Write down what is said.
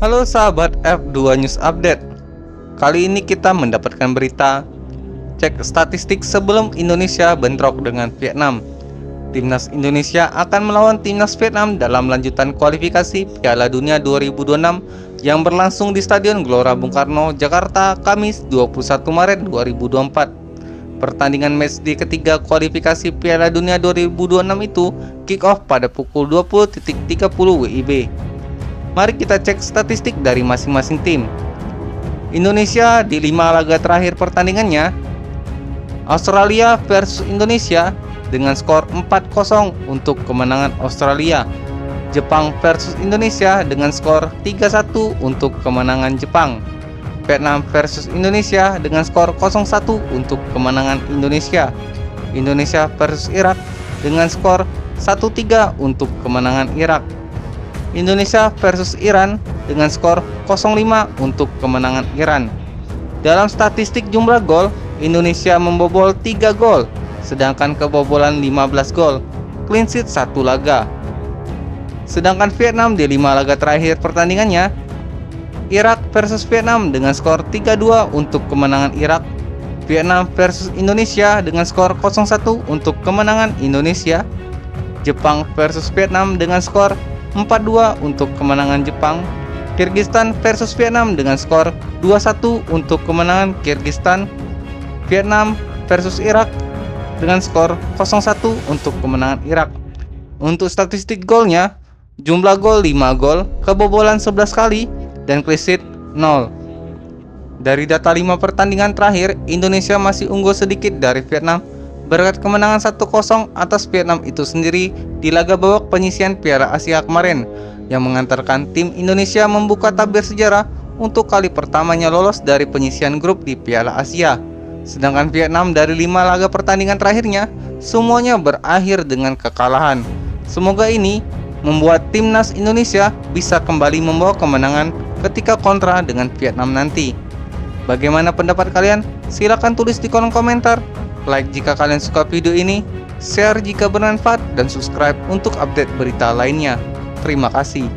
Halo sahabat F2 News Update. Kali ini kita mendapatkan berita cek statistik sebelum Indonesia bentrok dengan Vietnam. Timnas Indonesia akan melawan Timnas Vietnam dalam lanjutan kualifikasi Piala Dunia 2026 yang berlangsung di Stadion Gelora Bung Karno, Jakarta, Kamis 21 Maret 2024. Pertandingan matchday ketiga kualifikasi Piala Dunia 2026 itu kick off pada pukul 20.30 WIB. Mari kita cek statistik dari masing-masing tim. Indonesia di 5 laga terakhir pertandingannya, Australia versus Indonesia dengan skor 4-0 untuk kemenangan Australia. Jepang versus Indonesia dengan skor 3-1 untuk kemenangan Jepang. Vietnam versus Indonesia dengan skor 0-1 untuk kemenangan Indonesia. Indonesia versus Irak dengan skor 1-3 untuk kemenangan Irak. Indonesia versus Iran dengan skor 0-5 untuk kemenangan Iran. Dalam statistik jumlah gol, Indonesia membobol 3 gol, sedangkan kebobolan 15 gol, clean sheet 1 laga. Sedangkan Vietnam di 5 laga terakhir pertandingannya, Irak versus Vietnam dengan skor 3-2 untuk kemenangan Irak. Vietnam versus Indonesia dengan skor 0-1 untuk kemenangan Indonesia. Jepang versus Vietnam dengan skor 4-2 untuk kemenangan Jepang. Kyrgyzstan versus Vietnam dengan skor 2-1 untuk kemenangan Kyrgyzstan. Vietnam versus Irak dengan skor 0-1 untuk kemenangan Irak. Untuk statistik golnya, jumlah gol 5 gol, kebobolan 11 kali, dan clean sheet 0. Dari data 5 pertandingan terakhir, Indonesia masih unggul sedikit dari Vietnam berkat kemenangan 1-0 atas Vietnam itu sendiri di laga babak penyisihan Piala Asia kemarin, yang mengantarkan tim Indonesia membuka tabir sejarah untuk kali pertamanya lolos dari penyisihan grup di Piala Asia. Sedangkan Vietnam dari 5 laga pertandingan terakhirnya semuanya berakhir dengan kekalahan. Semoga ini membuat timnas Indonesia bisa kembali membawa kemenangan ketika kontra dengan Vietnam nanti. Bagaimana pendapat kalian? Silahkan tulis di kolom komentar. Like jika kalian suka video ini, share jika bermanfaat, dan subscribe untuk update berita lainnya. Terima kasih.